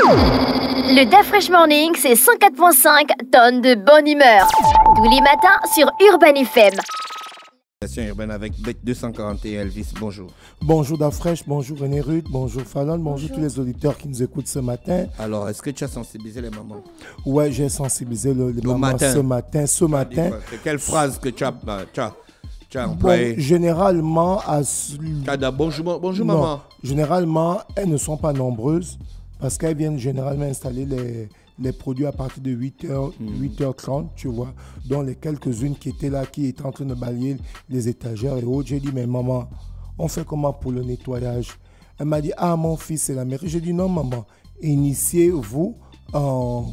Le DaFresh Morning, c'est 104.5 tonnes de bonne humeur. Tous les matins sur Urban FM. Urbaine avec Bête 241 Elvis, bonjour. Bonjour DaFresh, bonjour René Ruth, bonjour Fallon, bonjour tous les auditeurs qui nous écoutent ce matin. Alors, est-ce que tu as sensibilisé les mamans? Ouais, j'ai sensibilisé les mamans ce matin. Quelle phrase que tu as employée? Bon, généralement, bonjour maman. Généralement, elles ne sont pas nombreuses parce qu'elles viennent généralement installer les produits à partir de 8h30, tu vois, dont les quelques-unes qui étaient là, qui étaient en train de balayer les étagères et autres. J'ai dit, mais maman, on fait comment pour le nettoyage? Elle m'a dit, ah, mon fils, c'est la mairie. J'ai dit, non, maman, initiez-vous en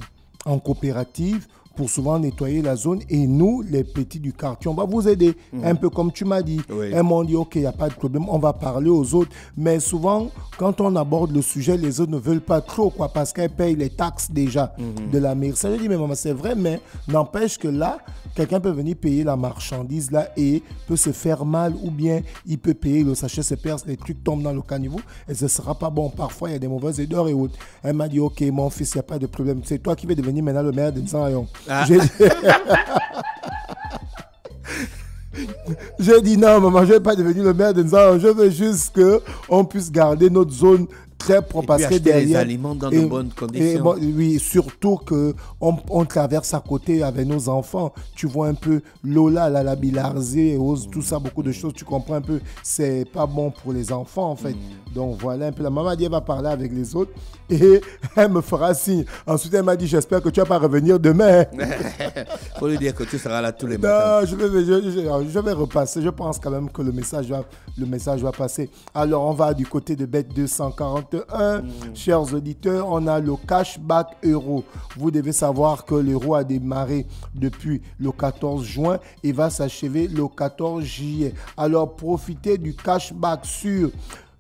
coopérative pour souvent nettoyer la zone et nous, les petits du quartier, on va vous aider, un peu comme tu m'as dit. Oui. Elles m'ont dit, ok, il n'y a pas de problème, on va parler aux autres. Mais souvent, quand on aborde le sujet, les autres ne veulent pas trop, quoi, parce qu'elles payent les taxes déjà de la mairie. Ça, je dis, mais maman, c'est vrai, mais n'empêche que là, quelqu'un peut venir payer la marchandise là et peut se faire mal ou bien il peut payer, le sachet se perce, les trucs tombent dans le caniveau et ce ne sera pas bon. Parfois, il y a des mauvaises odeurs et autres. Elle m'a dit, ok, mon fils, il n'y a pas de problème. C'est toi qui vas devenir maintenant le maire de Nzanyon. J'ai dit non, maman, je ne vais pas devenir le maire de Nzanyon. Je veux juste qu'on puisse garder notre zone très propre. Parce que derrière, les aliments dans de bonnes conditions. Oui, surtout qu'on traverse à côté avec nos enfants. Tu vois un peu Lola, la bilarzée, tout ça, beaucoup de choses. Tu comprends un peu, c'est pas bon pour les enfants en fait. Donc voilà un peu. La maman dit, elle va parler avec les autres et elle me fera signe. Ensuite, elle m'a dit, j'espère que tu vas pas revenir demain. Faut lui dire que tu seras là tous les matins. Non, je vais repasser. Je pense quand même que le message va passer. Alors, on va du côté de Bête 241. Chers auditeurs, on a le cashback euro. Vous devez savoir que l'euro a démarré depuis le 14 juin et va s'achever le 14 juillet. Alors, profitez du cashback sur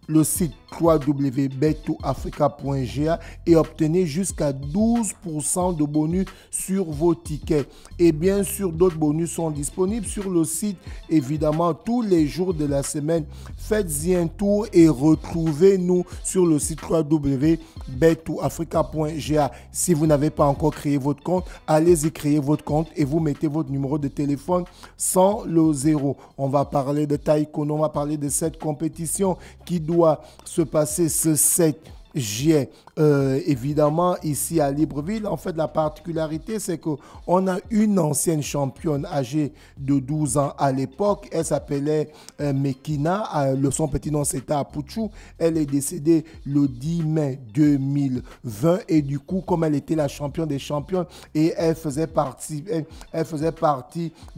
le site www.bet2africa.ga et obtenez jusqu'à 12% de bonus sur vos tickets. Et bien sûr, d'autres bonus sont disponibles sur le site, évidemment, tous les jours de la semaine. Faites-y un tour et retrouvez-nous sur le site www.bet2africa.ga. Si vous n'avez pas encore créé votre compte, allez-y créer votre compte et vous mettez votre numéro de téléphone sans le 0. On va parler de taekwondo, on va parler de cette compétition qui doit se passer ce 7 juillet. Évidemment, ici à Libreville, en fait, la particularité, c'est qu'on a une ancienne championne âgée de 12 ans à l'époque. Elle s'appelait Mekina. Son petit nom, c'était Apuchu. Elle est décédée le 10 mai 2020. Et du coup, comme elle était la championne des champions et elle faisait partie de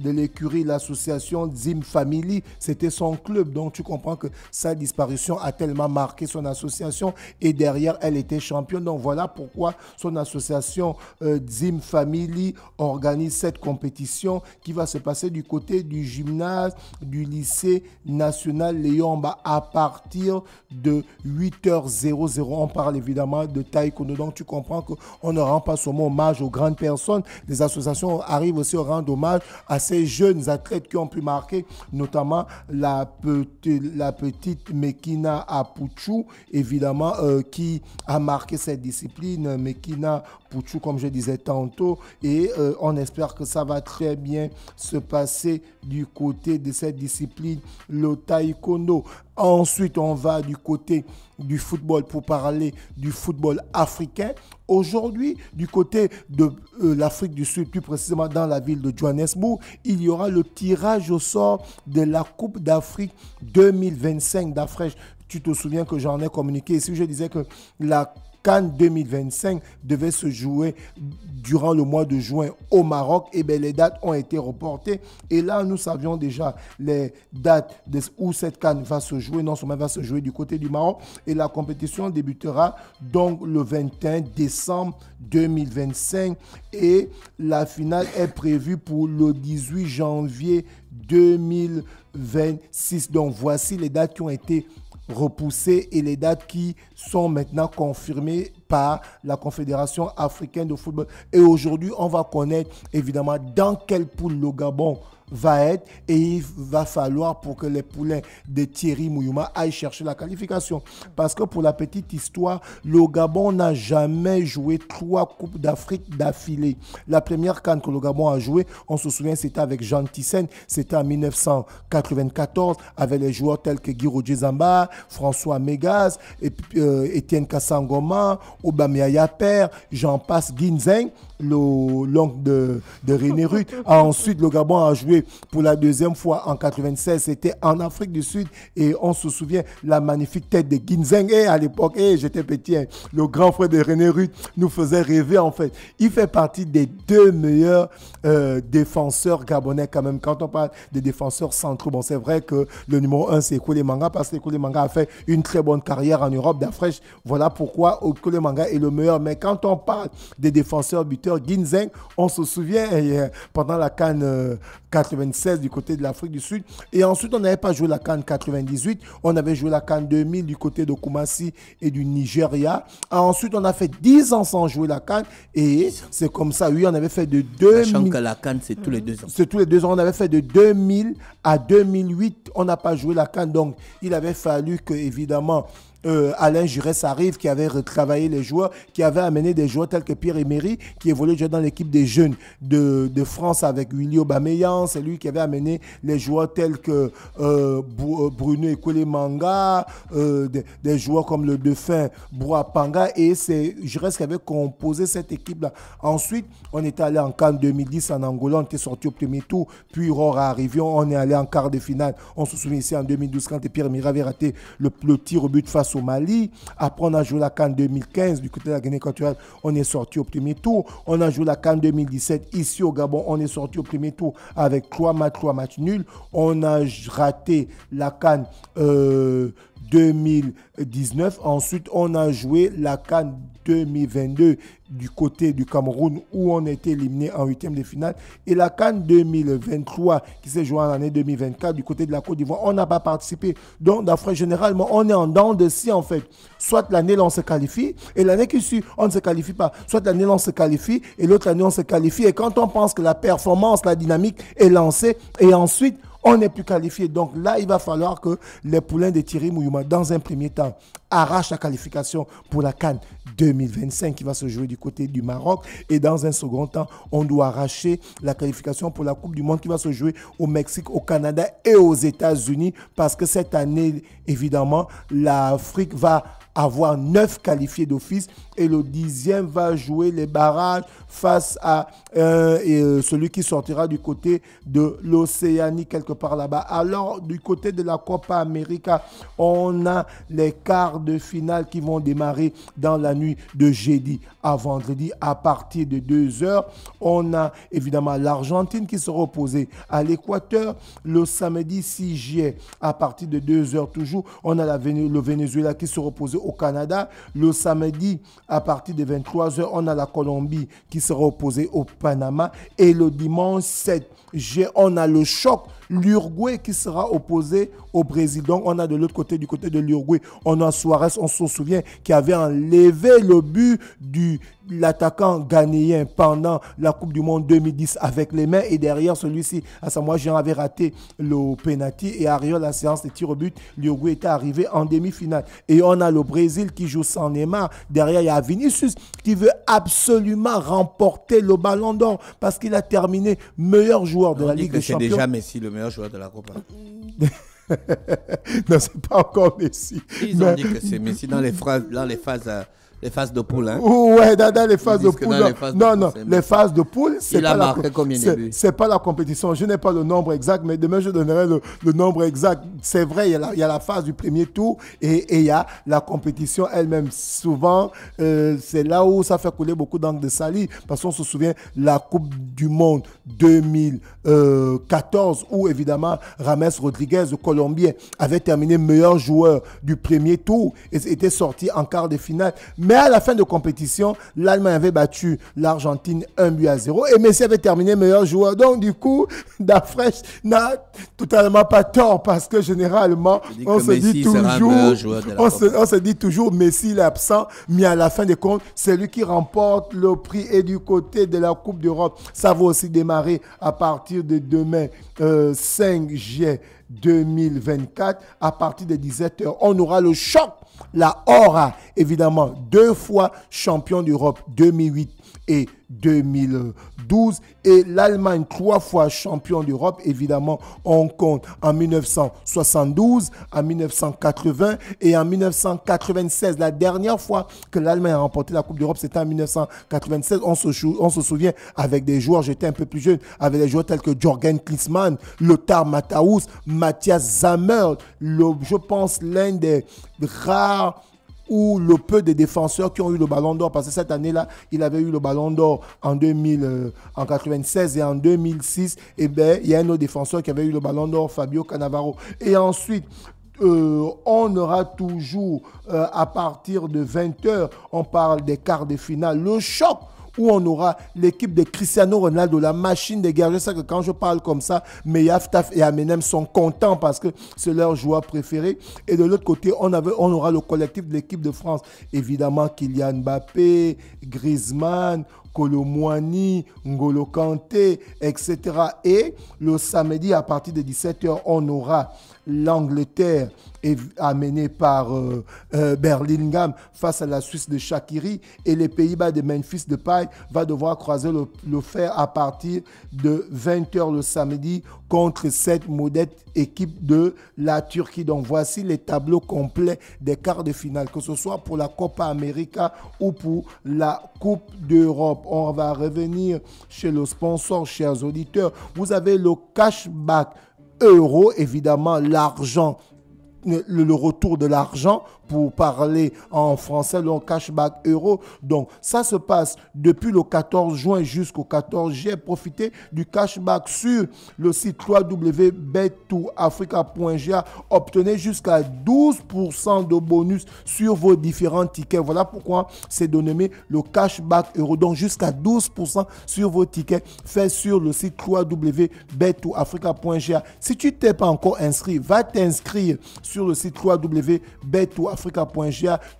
l'écurie, l'association Zim Family, c'était son club. Donc, tu comprends que sa disparition a tellement marqué son association et derrière, elle était championne. Donc voilà pourquoi son association Zim Family organise cette compétition qui va se passer du côté du gymnase du lycée national Léomba à partir de 8h00. On parle évidemment de taekwondo. Donc tu comprends qu'on ne rend pas seulement hommage aux grandes personnes. Les associations arrivent aussi à rendre hommage à ces jeunes athlètes qui ont pu marquer, notamment la petite Mekina Apuchu, évidemment, qui a marqué cette discipline, Mekina Puchu, comme je disais tantôt, et on espère que ça va très bien se passer du côté de cette discipline, le taekwondo. Ensuite, on va du côté du football pour parler du football africain. Aujourd'hui, du côté de l'Afrique du Sud, plus précisément dans la ville de Johannesburg, il y aura le tirage au sort de la Coupe d'Afrique 2025 d'Afresh. Tu te souviens que j'en ai communiqué ici, je disais que la CAN 2025 devait se jouer durant le mois de juin au Maroc. Et bien, les dates ont été reportées. Et là, nous savions déjà les dates où cette CAN va se jouer. Non seulement va se jouer du côté du Maroc. Et la compétition débutera donc le 21 décembre 2025. Et la finale est prévue pour le 18 janvier 2026. Donc, voici les dates qui ont été repoussées et les dates qui sont maintenant confirmées par la Confédération africaine de football. Et aujourd'hui, on va connaître évidemment dans quelle poule le Gabon va être et il va falloir pour que les poulains de Thierry Mouyouma aillent chercher la qualification. Parce que pour la petite histoire, le Gabon n'a jamais joué 3 Coupes d'Afrique d'affilée. La première CAN que le Gabon a joué, on se souvient, c'était avec Jean Thyssen, c'était en 1994, avec les joueurs tels que Guy Roger Zamba, François Mégaz, Étienne Kassangoma, Aubameyang Père, j'en passe, Ginzeng, l'oncle de René Ruth. Ensuite, le Gabon a joué pour la deuxième fois en 96, c'était en Afrique du Sud et on se souvient la magnifique tête de Ginzeng. Et à l'époque, j'étais petit, le grand frère de René Ruth nous faisait rêver en fait. Il fait partie des 2 meilleurs défenseurs gabonais quand même. Quand on parle des défenseurs centraux, bon, c'est vrai que le numéro 1 c'est Kole Manga parce que Kole Manga a fait une très bonne carrière en Europe d'Afrique. Voilà pourquoi Kole Manga est le meilleur. Mais quand on parle des défenseurs buteurs, Ginzeng, on se souvient pendant la CAN 96 du côté de l'Afrique du Sud. Et ensuite, on n'avait pas joué la CAN 98. On avait joué la CAN 2000 du côté de Kumasi et du Nigeria. Ensuite, on a fait 10 ans sans jouer la CAN. Et c'est comme ça, oui, on avait fait de 2000... Sachant que la CAN, c'est tous les 2 ans. C'est tous les 2 ans. On avait fait de 2000 à 2008. On n'a pas joué la CAN. Donc, il avait fallu que, évidemment... Alain Giresse arrive, qui avait retravaillé les joueurs, qui avait amené des joueurs tels que Pierre Emery, qui évoluait déjà dans l'équipe des jeunes de France avec Willy Aubameyang. C'est lui qui avait amené les joueurs tels que Bruno Ekole Manga, des joueurs comme le Dauphin Bois-Panga, et c'est Giresse qui avait composé cette équipe-là. Ensuite, on était allé en CAN 2010 en Angola, on était sorti au premier tour, puis Aurore a arrivé, on est allé en quart de finale. On se souvient ici en 2012 quand Pierre Emery avait raté le tir au but face au Mali. Après, on a joué la CAN 2015 du côté de la Guinée équatoriale. On est sorti au premier tour. On a joué la CAN 2017 ici au Gabon. On est sorti au premier tour avec 3 matchs nuls. On a raté la CAN 2019. Ensuite, on a joué la CAN 2022 du côté du Cameroun où on a été éliminé en 8e de finale. Et la CAN 2023 qui s'est jouée en l'année 2024 du côté de la Côte d'Ivoire, on n'a pas participé. Donc, d'après généralement, on est en dents de scie en fait. Soit l'année là on se qualifie et l'année qui suit on ne se qualifie pas. Soit l'année là on se qualifie et l'autre année on se qualifie. Et quand on pense que la performance, la dynamique est lancée et ensuite on n'est plus qualifié. Donc là, il va falloir que les poulains de Thierry Mouyouma, dans un premier temps, arrachent la qualification pour la CAN 2025 qui va se jouer du côté du Maroc. Et dans un second temps, on doit arracher la qualification pour la Coupe du Monde qui va se jouer au Mexique, au Canada et aux États-Unis. Parce que cette année, évidemment, l'Afrique va avoir 9 qualifiés d'office et le 10e va jouer les barrages face à celui qui sortira du côté de l'Océanie quelque part là-bas. Alors du côté de la Copa América, on a les quarts de finale qui vont démarrer dans la nuit de jeudi à vendredi à partir de 2h. On a évidemment l'Argentine qui sera opposée à l'Équateur le samedi 6 juillet à partir de 2h toujours. On a le Venezuela qui sera opposé au Canada. Le samedi, à partir de 23h, on a la Colombie qui sera opposée au Panama. Et le dimanche 7 juillet, on a le choc, l'Uruguay qui sera opposé au Brésil. Donc, on a de l'autre côté, du côté de l'Uruguay, on a Suarez, on se souvient, qui avait enlevé le but de l'attaquant ghanéen pendant la Coupe du Monde 2010 avec les mains. Et derrière celui-ci, à Samoa Jean avait raté le penalty. Et arrière la séance de tir au but, l'Uruguay était arrivé en demi-finale. Et on a le Brésil qui joue sans Neymar. Derrière, il y a Vinicius qui veut absolument remporter le Ballon d'Or parce qu'il a terminé meilleur joueur de la Ligue des Champions. C'est déjà Messi le meilleur joueur de la Copa. Non, c'est pas encore Messi. Ils ont dit que c'est Messi dans les phases de poule. Hein. Ouais, dans les phases de poule. Non, les phases de poule, c'est pas marqué combien de buts? C'est pas la compétition. Je n'ai pas le nombre exact, mais demain je donnerai le nombre exact. C'est vrai, il y a la phase du premier tour et il y a la compétition elle-même. Souvent, c'est là où ça fait couler beaucoup d'encre de salive. Parce qu'on se souvient, la Coupe du Monde 2014, où évidemment Rames Rodriguez, le Colombien, avait terminé meilleur joueur du premier tour et était sorti en quart de finale. Mais à la fin de compétition, l'Allemagne avait battu l'Argentine 1-0 et Messi avait terminé meilleur joueur. Donc du coup, Dafresh n'a totalement pas tort parce que généralement, on se dit toujours Messi il est absent, mais à la fin des comptes, c'est lui qui remporte le prix. Et du côté de la Coupe d'Europe, ça va aussi démarrer à partir de demain, 5 juillet 2024, à partir de 17h. On aura le choc, la Aura, évidemment, 2 fois champion d'Europe, 2008 et 2012, et l'Allemagne 3 fois champion d'Europe. Évidemment, on compte en 1972, en 1980 et en 1996. La dernière fois que l'Allemagne a remporté la Coupe d'Europe, c'était en 1996. On se souvient avec des joueurs, j'étais un peu plus jeune, avec des joueurs tels que Jürgen Klinsmann, Lothar Matthäus, Matthias Sammer, je pense l'un des rares ou le peu de défenseurs qui ont eu le ballon d'or, parce que cette année-là, il avait eu le ballon d'or en 96 et en 2006, et bien, il y a un autre défenseur qui avait eu le ballon d'or, Fabio Cannavaro. Et ensuite, on aura toujours, à partir de 20h, on parle des quarts de finale, le choc, où on aura l'équipe de Cristiano Ronaldo, la machine des guerriers. C'est que quand je parle comme ça, Meyaf, Taf et Amenem sont contents parce que c'est leur joueur préféré. Et de l'autre côté, on aura le collectif de l'équipe de France. Évidemment, Kylian Mbappé, Griezmann, Kolo Muani, N'Golo Kanté, etc. Et le samedi, à partir de 17h, on aura l'Angleterre amenée par Bellingham face à la Suisse de Shaqiri, et les Pays-Bas de Memphis Depay va devoir croiser le fer à partir de 20h le samedi contre cette modeste équipe de la Turquie. Donc voici les tableaux complets des quarts de finale, que ce soit pour la Copa América ou pour la Coupe d'Europe. On va revenir chez le sponsor, chers auditeurs. Vous avez le cashback euro, évidemment l'argent, le retour de l'argent, pour parler en français, le cashback euro. Donc, ça se passe depuis le 14 juin jusqu'au 14 juillet. Profitez du cashback sur le site www.bet2africa.ga. Obtenez jusqu'à 12% de bonus sur vos différents tickets. Voilà pourquoi c'est dénommé le cashback euro. Donc, jusqu'à 12% sur vos tickets faits sur le site www.bet2africa.ga. Si tu t'es pas encore inscrit, va t'inscrire sur le site www.bet2africa.ga.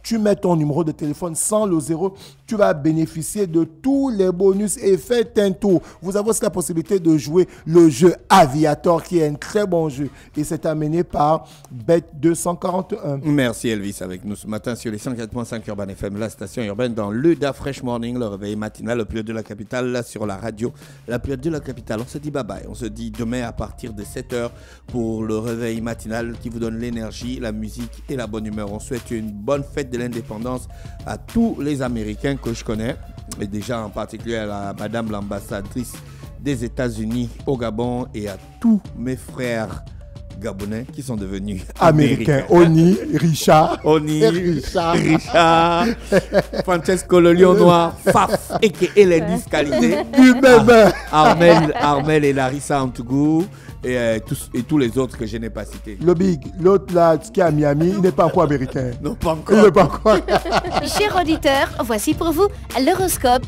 Tu mets ton numéro de téléphone sans le 0, tu vas bénéficier de tous les bonus et faites un tour. Vous avez aussi la possibilité de jouer le jeu Aviator, qui est un très bon jeu, et c'est amené par Bet241. Merci Elvis avec nous ce matin sur les 104.5 Urban FM, la station urbaine, dans le Dafresh Morning, le réveil matinal, le plus de la capitale, là sur la radio, la plus de la capitale. On se dit bye bye, on se dit demain à partir de 7h pour le réveil matinal qui vous donne l'énergie, la musique et la bonne humeur. On souhaite une bonne fête de l'indépendance à tous les Américains que je connais, et déjà en particulier à Madame l'ambassadrice des États-Unis au Gabon, et à tous mes frères gabonais qui sont devenus américains. Oni, Richard. Richard. Francesco le lion noir, Faf, et l'indice qualité. Armel et Larissa Antougou. Et tous les autres que je n'ai pas cités. Le Big, l'autre là qui est à Miami, il n'est pas encore américain. Non, pas encore. Il n'est pas encore. Chers auditeurs, voici pour vous l'horoscope.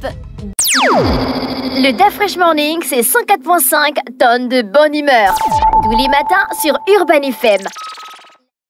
Le Dafresh Morning, c'est 104.5 tonnes de bonne humeur. Tous les matins sur Urban FM.